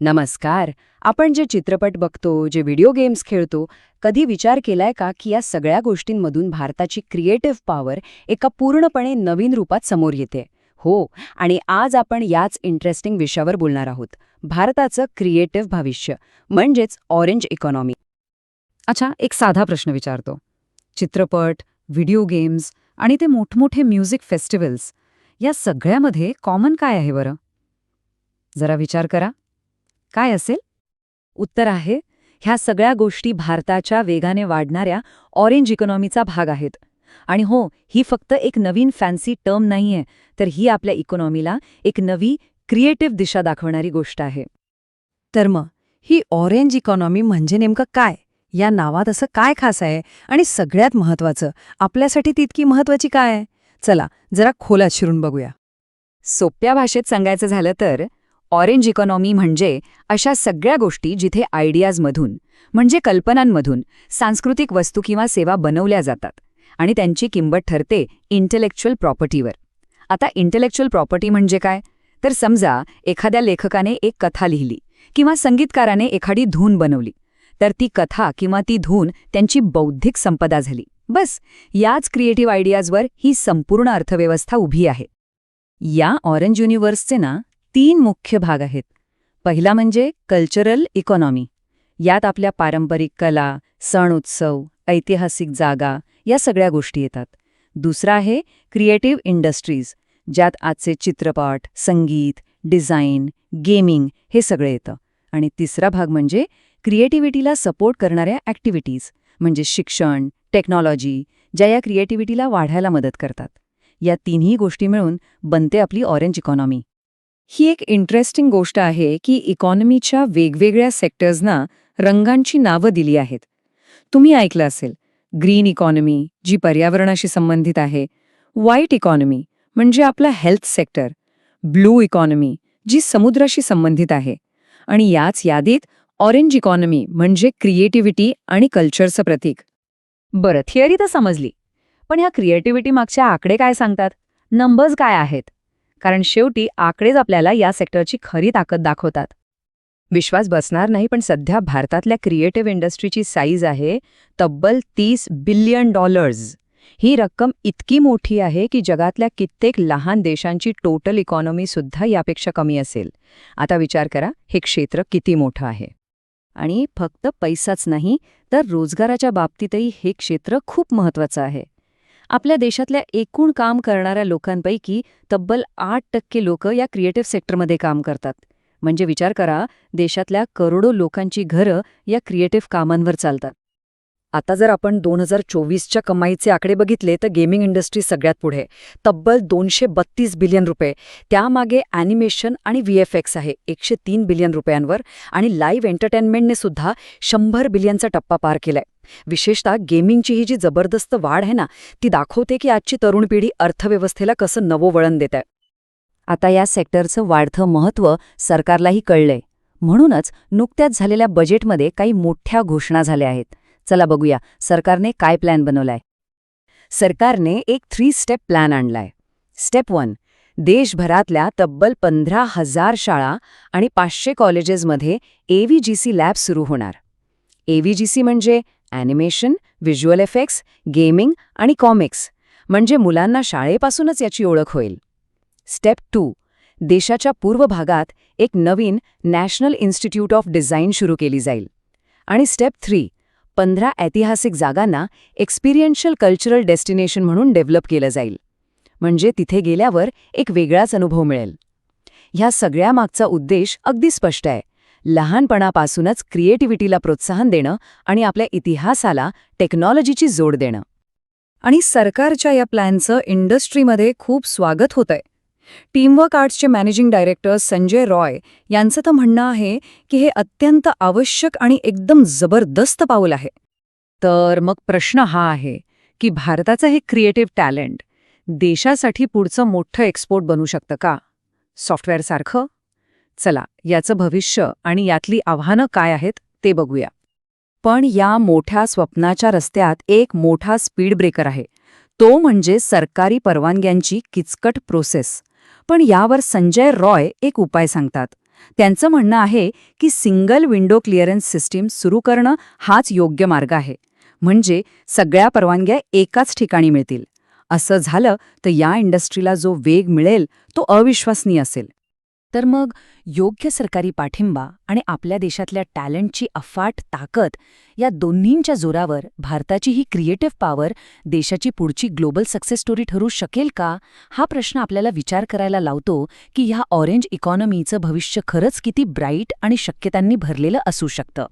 नमस्कार. आपण जे चित्रपट बघतो, जे व्हिडिओ गेम्स खेळतो, कधी विचार केलाय का की या सगळ्या गोष्टींमधून भारताची क्रिएटिव्ह पॉवर एका पूर्णपणे नवीन रूपात समोर येते? हो, आणि आज आपण याच इंटरेस्टिंग विषयावर बोलणार आहोत. भारताचं क्रिएटिव्ह भविष्य म्हणजेच ऑरेंज इकॉनॉमी. अच्छा, एक साधा प्रश्न विचारतो. चित्रपट, व्हिडिओ गेम्स आणि ते मोठमोठे म्युझिक फेस्टिवल्स या सगळ्यामध्ये कॉमन काय आहे बरं? जरा विचार करा. काय असेल? उत्तर आहे, ह्या सगळ्या गोष्टी भारताच्या वेगाने वाढणाऱ्या ऑरेंज इकॉनॉमीचा भाग आहेत. आणि हो, ही फक्त एक नवीन फॅन्सी टर्म नाहीये, तर ही आपल्या इकॉनॉमीला एक नवी क्रिएटिव्ह दिशा दाखवणारी गोष्ट आहे. तर मग ही ऑरेंज इकॉनॉमी म्हणजे नेमकं काय? या नावात असं काय खास आहे? आणि सगळ्यात महत्त्वाचं, आपल्यासाठी तितकी महत्त्वाची काय आहे? चला जरा खोलात शिरून बघूया. सोप्या भाषेत सांगायचं झालं तर ऑरेंज इकॉनॉमी म्हणजे अशा सगळ्या गोष्टी जिथे आयडियाजमधून म्हणजे कल्पनांमधून सांस्कृतिक वस्तू किंवा सेवा बनवल्या जातात आणि त्यांची किंमत ठरते इंटेलेक्च्युअल प्रॉपर्टीवर. आता इंटेलेक्च्युअल प्रॉपर्टी म्हणजे काय? तर समजा एखाद्या लेखकाने एक कथा लिहिली किंवा संगीतकाराने एखादी धून बनवली, तर ती कथा किंवा ती धून त्यांची बौद्धिक संपदा झाली. बस, याच क्रिएटिव्ह आयडियाजवर ही संपूर्ण अर्थव्यवस्था उभी आहे. या ऑरेंज युनिव्हर्सचे ना 3 मुख्य भाग आहेत. पहिला म्हणजे कल्चरल इकॉनॉमी. यात आपल्या पारंपरिक कला, सण उत्सव, ऐतिहासिक जागा या सगळ्या गोष्टी येतात. दुसरा आहे क्रिएटिव्ह इंडस्ट्रीज, ज्यात आजचे चित्रपट, संगीत, डिझाईन, गेमिंग हे सगळे येतं. आणि तिसरा भाग म्हणजे क्रिएटिव्हिटीला सपोर्ट करणाऱ्या ॲक्टिव्हिटीज, म्हणजे शिक्षण, टेक्नॉलॉजी, ज्या या क्रिएटिव्हिटीला वाढायला मदत करतात. या तिन्ही गोष्टी मिळून बनते आपली ऑरेंज इकॉनॉमी. ही एक इंटरेस्टिंग गोष्ट आहे की इकॉनॉमीच्या वेगवेगळ्या सेक्टर्सना रंगांची नावं दिली आहेत. तुम्ही ऐकलं असेल, ग्रीन इकॉनॉमी जी पर्यावरणाशी संबंधित आहे, व्हाईट इकॉनॉमी म्हणजे आपला हेल्थ सेक्टर, ब्लू इकॉनॉमी जी समुद्राशी संबंधित आहे, आणि याच यादीत ऑरेंज इकॉनॉमी म्हणजे क्रिएटिव्हिटी आणि कल्चरचं प्रतीक. बरं, थिअरी तर समजली, पण ह्या क्रिएटिव्हिटी मागचे आकडे काय सांगतात? नंबर्स काय आहेत? कारण शेवटी आकडेच आपल्याला या सेक्टरची खरी ताकद दाखवतात. विश्वास बसणार नाही, पण सध्या भारतातल्या क्रिएटिव्ह इंडस्ट्रीची साईज आहे तब्बल $30 बिलियन. ही रक्कम इतकी मोठी आहे की जगातल्या कित्येक लहान देशांची टोटल इकॉनॉमी सुद्धा यापेक्षा कमी असेल. आता विचार करा, हे क्षेत्र किती मोठं आहे. आणि फक्त पैसाच नाही, तर रोजगाराच्या बाबतीतही हे क्षेत्र खूप महत्त्वाचं आहे. आपल्या देशातल्या एकूण काम करणाऱ्या लोकांपैकी तब्बल 8% लोक या क्रिएटिव्ह सेक्टरमध्ये काम करतात. म्हणजे विचार करा, देशातल्या करोडो लोकांची घरं या क्रिएटिव्ह कामांवर चालतात. आता जर आपण 2024च्या कमाईचे आकडे बघितले तर गेमिंग इंडस्ट्री सगळ्यात पुढे, तब्बल $232 बिलियन. त्यामागे ॲनिमेशन आणि VFX आहे $103 बिलियन, आणि लाईव्ह एंटरटेनमेंटने सुद्धा $100 बिलियनचा टप्पा पार केलाय. विशेषतः गेमिंगची ही जी जबरदस्त वाढ आहे ना, ती दाखवते की आजची तरुण पिढी अर्थव्यवस्थेला कसं नवं वळण देत आहे. आता या सेक्टरचं वाढतं महत्त्व सरकारलाही कळलंय. म्हणूनच नुकत्याच झालेल्या बजेटमध्ये काही मोठ्या घोषणा झाल्या आहेत. चला बघूया सरकारने काय प्लॅन बनवलाय. सरकारने एक 3 स्टेप प्लॅन आणलाय. स्टेप 1, देशभरातल्या तब्बल 15,000 शाळा आणि 500 कॉलेजेसमध्ये AVGC लॅब सुरू होणार. AVGC म्हणजे ॲनिमेशन, व्हिज्युअल इफेक्ट्स, गेमिंग आणि कॉमिक्स, म्हणजे मुलांना शाळेपासूनच याची ओळख होईल. स्टेप 2, देशाच्या पूर्व भागात एक नवीन नॅशनल इन्स्टिट्यूट ऑफ डिझाईन सुरू केली जाईल. आणि स्टेप 3, 15 ऐतिहासिक जागांना एक्सपिरियन्शियल कल्चरल डेस्टिनेशन म्हणून डेव्हलप केलं जाईल. म्हणजे तिथे गेल्यावर एक वेगळाच अनुभव मिळेल. ह्या सगळ्या मागचा उद्देश अगदी स्पष्ट आहे, लहानपणापासूनच क्रिएटिव्हिटीला प्रोत्साहन देणं आणि आपल्या इतिहासाला टेक्नॉलॉजीची जोड देणं. आणि सरकारच्या या प्लॅनचं इंडस्ट्रीमध्ये खूप स्वागत होतंय. टीमवर्क आर्ट्सचे मॅनेजिंग डायरेक्टर संजय रॉय यांचं तर म्हणणं आहे की हे अत्यंत आवश्यक आणि एकदम जबरदस्त पाऊल आहे. तर मग प्रश्न हा आहे की भारताचं हे क्रिएटिव्ह टॅलेंट देशासाठी पुढचं मोठं एक्सपोर्ट बनू शकतं का, सॉफ्टवेअरसारखं? चला, याचं भविष्य आणि यातली आव्हानं काय आहेत ते बघूया. पण या मोठ्या स्वप्नाच्या रस्त्यात एक मोठा स्पीड ब्रेकर आहे. तो म्हणजे सरकारी परवानग्यांची किचकट प्रोसेस. पण यावर संजय रॉय एक उपाय सांगतात. त्यांचं म्हणणं आहे की सिंगल विंडो क्लिअरन्स सिस्टीम सुरू करणं हाच योग्य मार्ग आहे. म्हणजे सगळ्या परवानग्या एकाच ठिकाणी मिळतील. असं झालं तर या इंडस्ट्रीला जो वेग मिळेल तो अविश्वसनीय असेल. तर मग योग्य सरकारी पाठिंबा आणि आपल्या देशातल्या टॅलेंटची अफाट ताकद या दोन्हींच्या जोरावर भारताची ही क्रिएटिव्ह पॉवर देशाची पुढची ग्लोबल सक्सेस स्टोरी ठरू शकेल का? हा प्रश्न आपल्याला विचार करायला लावतो की ह्या ऑरेंज इकॉनॉमीचं भविष्य खरंच किती ब्राईट आणि शक्यतांनी भरलेलं असू शकतं.